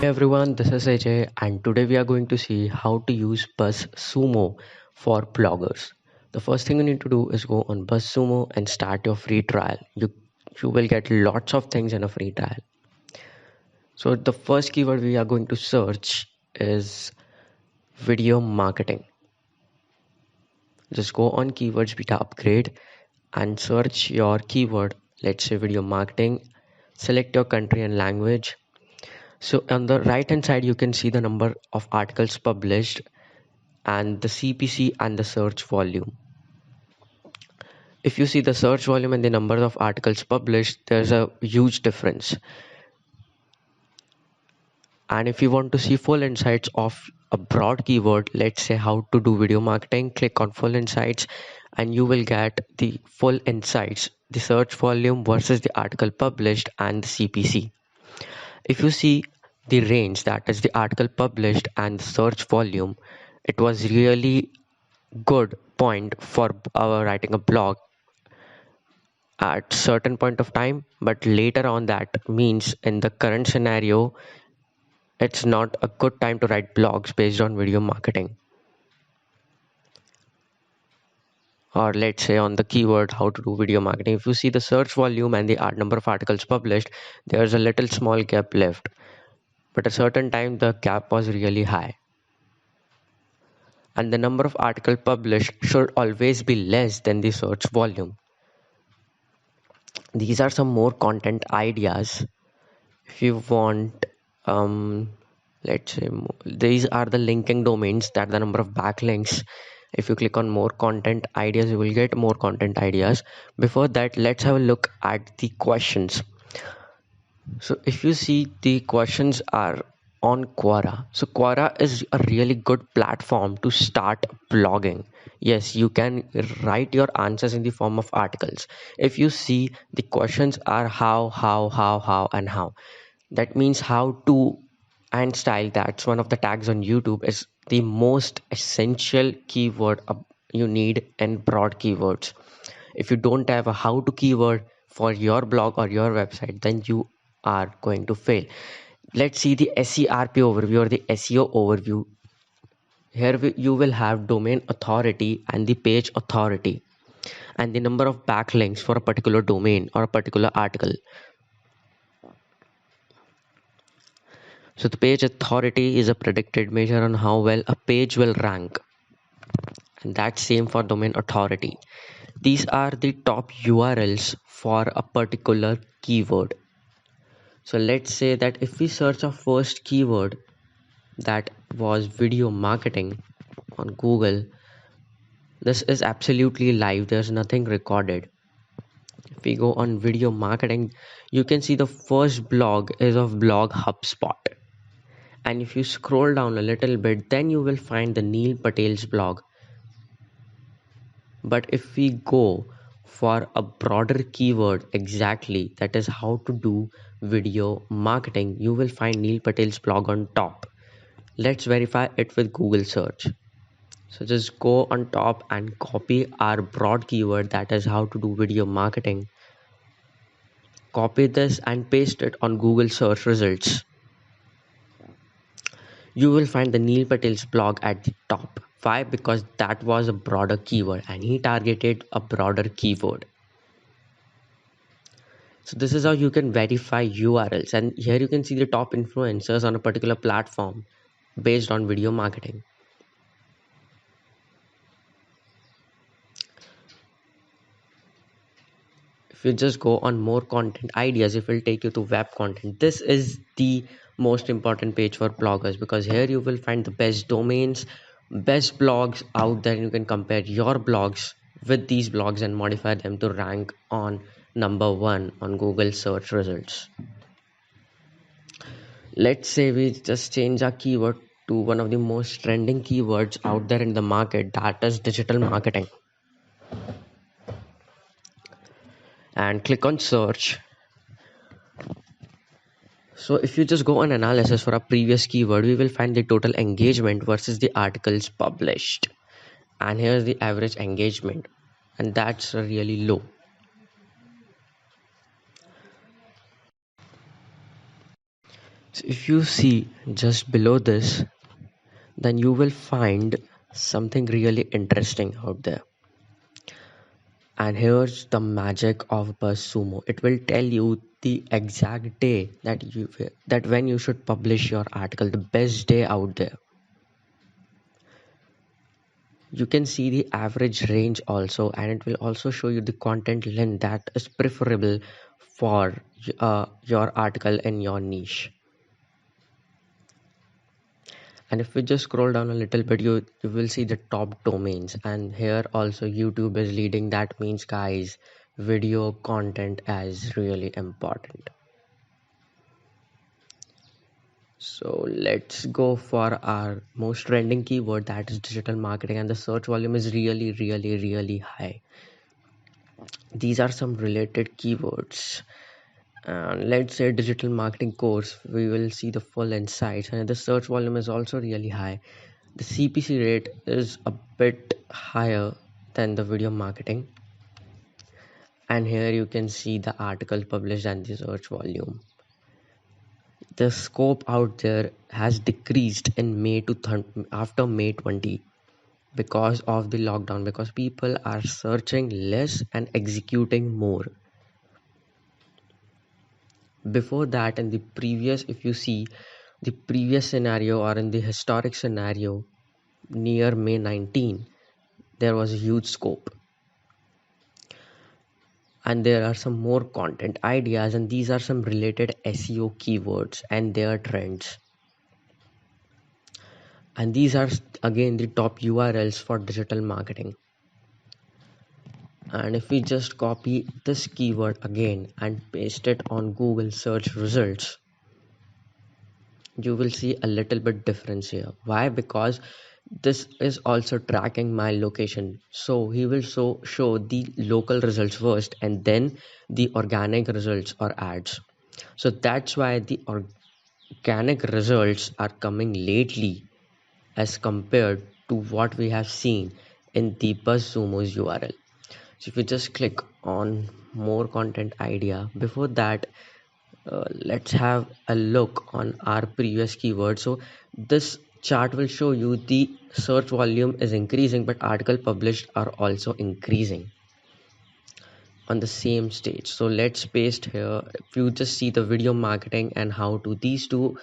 Hey everyone, this is AJ, and today we are going to see how to use BuzzSumo for bloggers. The first thing you need to do is go on BuzzSumo and start your free trial. You will get lots of things in a free trial. So the first keyword we are going to search is video marketing. Just go on Keywords Beta Upgrade and search your keyword. Let's say video marketing. Select your country and language. So on the right hand side, you can see the number of articles published and the CPC and the search volume. If you see the search volume and the number of articles published, there's a huge difference. And if you want to see full insights of a broad keyword, let's say how to do video marketing, click on full insights and you will get the full insights, the search volume versus the article published and the CPC. If you see the range, that is the article published and the search volume, it was really good point for writing a blog at certain point of time, but later on that means in the current scenario it's not a good time to write blogs based on video marketing, or let's say on the keyword how to do video marketing. If you see the search volume and the number of articles published, there's a little small gap left, but at a certain time the gap was really high. And the number of articles published should always be less than the search volume. These are some more content ideas. If you want, let's say these are the linking domains, that the number of backlinks. If you click on more content ideas, you will get more content ideas. Before that, let's have a look at the questions. So if you see, the questions are on Quora. So Quora is a really good platform to start blogging. Yes, you can write your answers in the form of articles. If you see, the questions are how, and how. That means how to and style. That's one of the tags on YouTube, is the most essential keyword you need in broad keywords. If you don't have a how to keyword for your blog or your website, then you are going to fail. Let's see the SERP overview or the SEO overview. Here you will have domain authority and the page authority and the number of backlinks for a particular domain or a particular article. So the page authority is a predicted measure on how well a page will rank, and that's same for domain authority. These are the top URLs for a particular keyword. So let's say that if we search our first keyword, that was video marketing on Google, this is absolutely live, there's nothing recorded. If we go on video marketing, you can see the first blog is of blog HubSpot. And if you scroll down a little bit, then you will find the Neil Patel's blog. But if we go for a broader keyword, exactly, that is how to do video marketing, you will find Neil Patel's blog on top. Let's verify it with Google search. So just go on top and copy our broad keyword, that is how to do video marketing. Copy this and paste it on Google search results. You will find the Neil Patel's blog at the top. Why? Because that was a broader keyword and he targeted a broader keyword. So this is how you can verify URLs, and here you can see the top influencers on a particular platform based on video marketing. If you just go on more content ideas, it will take you to web content. This is the most important page for bloggers, because here you will find the best domains, best blogs out there. You can compare your blogs with these blogs and modify them to rank on number 1 on Google search results. Let's say we just change our keyword to one of the most trending keywords out there in the market, that is digital marketing, and click on search. So if you just go on analysis for a previous keyword, we will find the total engagement versus the articles published, and here's the average engagement, and that's really low. So if you see just below this, then you will find something really interesting out there. And here's the magic of BuzzSumo. It will tell you the exact day that when you should publish your article, the best day out there. You can see the average range also, and it will also show you the content length that is preferable for your article in your niche. And if we just scroll down a little bit, you will see the top domains, and here also YouTube is leading. That means, guys, video content is really important. So let's go for our most trending keyword, that is digital marketing, and the search volume is really high. These are some related keywords. Let's say digital marketing course, we will see the full insights, and the search volume is also really high. The CPC rate is a bit higher than the video marketing, and here you can see the article published and the search volume. The scope out there has decreased in after May 20 because of the lockdown, because people are searching less and executing more. Before that, in the previous, if you see the previous scenario or in the historic scenario near May 19, there was a huge scope, and there are some more content ideas, and these are some related SEO keywords and their trends. And these are again the top URLs for digital marketing. And if we just copy this keyword again and paste it on Google search results, you will see a little bit difference here. Why? Because this is also tracking my location, so he will show the local results first and then the organic results or ads. So that's why the organic results are coming lately as compared to what we have seen in the BuzzSumo's URL. So if you just click on more content idea, before that, let's have a look on our previous keyword. So this chart will show you the search volume is increasing, but article published are also increasing on the same stage. So let's paste here. If you just see the video marketing and how to, these two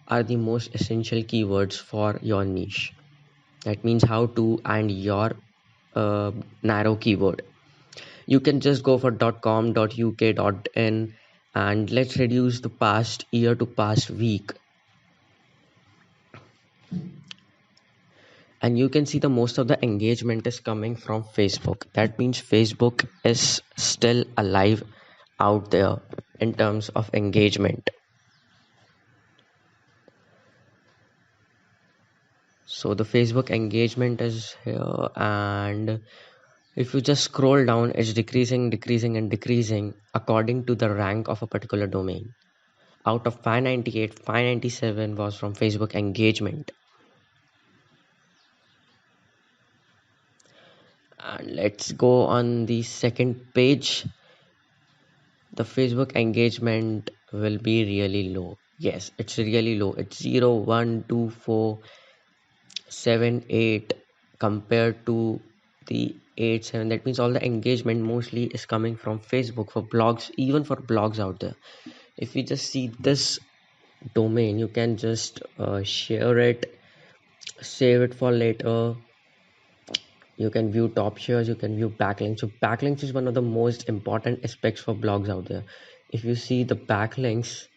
are the most essential keywords for your niche. That means how to and your narrow keyword. You can just go for .com, .uk, .in, and let's reduce the past year to past week. And you can see the most of the engagement is coming from Facebook. That means Facebook is still alive out there in terms of engagement. So the Facebook engagement is here, and if you just scroll down, it's decreasing according to the rank of a particular domain. Out of 598, 597 was from Facebook engagement. And let's go on the second page. The Facebook engagement will be really low. Yes, it's really low. It's 0, 1, 2, 4, 7, 8 compared to the 8, 7. That means all the engagement mostly is coming from Facebook for blogs, even for blogs out there. If you just see this domain, you can just share it, save it for later. You can view top shares, you can view backlinks. So backlinks is one of the most important aspects for blogs out there. If you see the backlinks,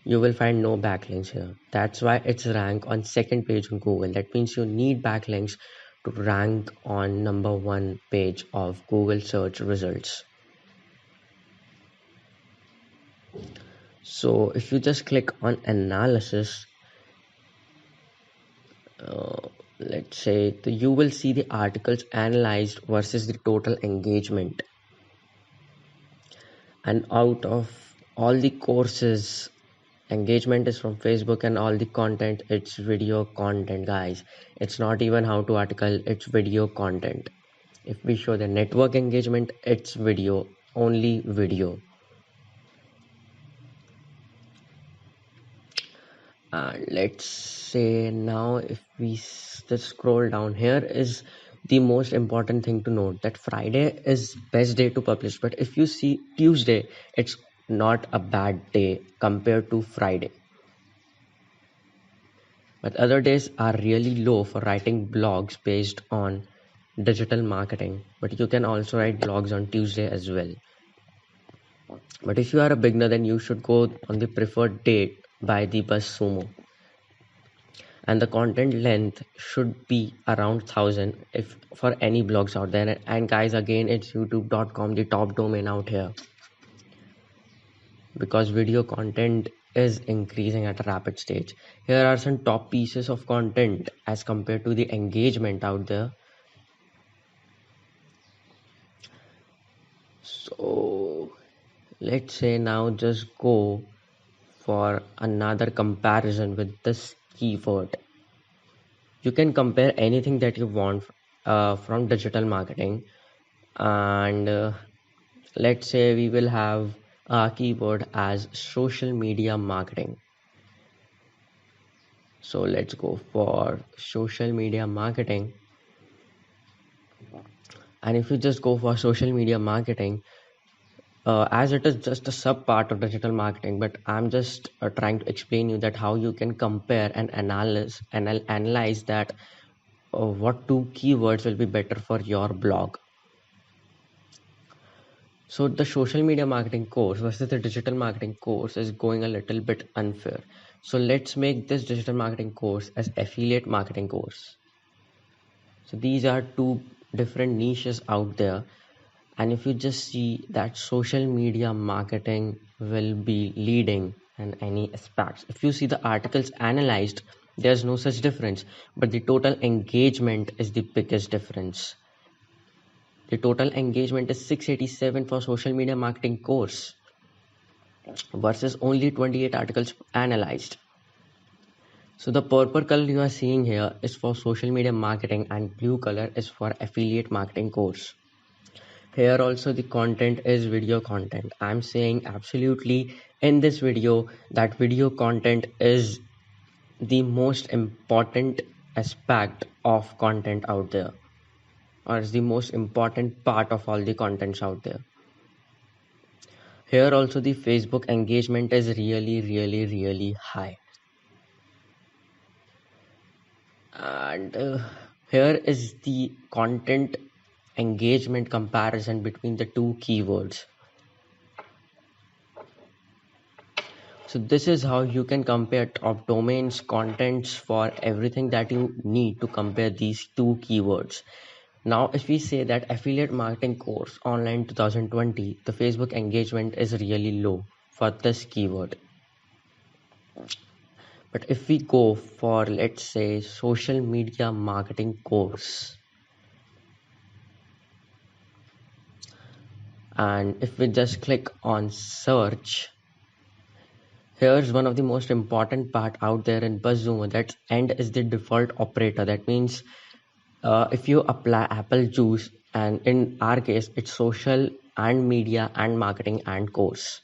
you will find no backlinks here. That's why it's ranked on second page on Google. That means you need backlinks to rank on number 1 page of Google search results. So if you just click on analysis, let's say you will see the articles analyzed versus the total engagement. And out of all the courses, engagement is from Facebook, and all the content, it's video content, guys. It's not even how to article, it's video content. If we show the network engagement, it's video, only video. And let's say now if we just scroll down, here is the most important thing to note, that Friday is best day to publish, but if you see Tuesday, it's not a bad day compared to Friday. But other days are really low for writing blogs based on digital marketing, but you can also write blogs on Tuesday as well. But if you are a beginner, then you should go on the preferred date by the BuzzSumo. And the content length should be around 1000 if for any blogs out there. And guys, again, it's youtube.com, the top domain out here, because video content is increasing at a rapid stage. Here are some top pieces of content as compared to the engagement out there. So let's say now just go for another comparison with this keyword. You can compare anything that you want from digital marketing, and let's say we will have a keyword as social media marketing. So let's go for social media marketing, and if you just go for social media marketing, as it is just a sub part of digital marketing, but I'm just trying to explain you that how you can compare and analyze that what two keywords will be better for your blog. So the social media marketing course versus the digital marketing course is going a little bit unfair. So let's make this digital marketing course as affiliate marketing course. So these are two different niches out there. And if you just see that social media marketing will be leading in any aspects, if you see the articles analyzed, there's no such difference, but the total engagement is the biggest difference. The total engagement is 687 for social media marketing course versus only 28 articles analyzed. So the purple color you are seeing here is for social media marketing and blue color is for affiliate marketing course. Here also the content is video content. I'm saying absolutely in this video that video content is the most important aspect of content out there, or is the most important part of all the contents out there. Here also the Facebook engagement is really high. And here is the content engagement comparison between the two keywords. So this is how you can compare top domains, contents for everything that you need to compare these two keywords. Now, if we say that affiliate marketing course online 2020, the Facebook engagement is really low for this keyword. But if we go for, let's say, social media marketing course, and if we just click on search, here's one of the most important part out there in BuzzSumo, that end is the default operator. That means if you apply Apple juice, and in our case it's social and media and marketing and course.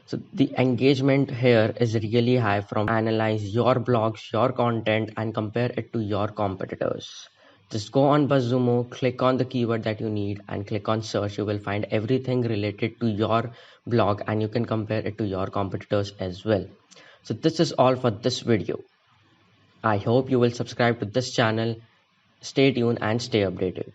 So the engagement here is really high from analyze your blogs, your content, and compare it to your competitors. Just go on BuzzSumo, click on the keyword that you need and click on search. You will find everything related to your blog and you can compare it to your competitors as well. So this is all for this video. I hope you will subscribe to this channel. Stay tuned and stay updated.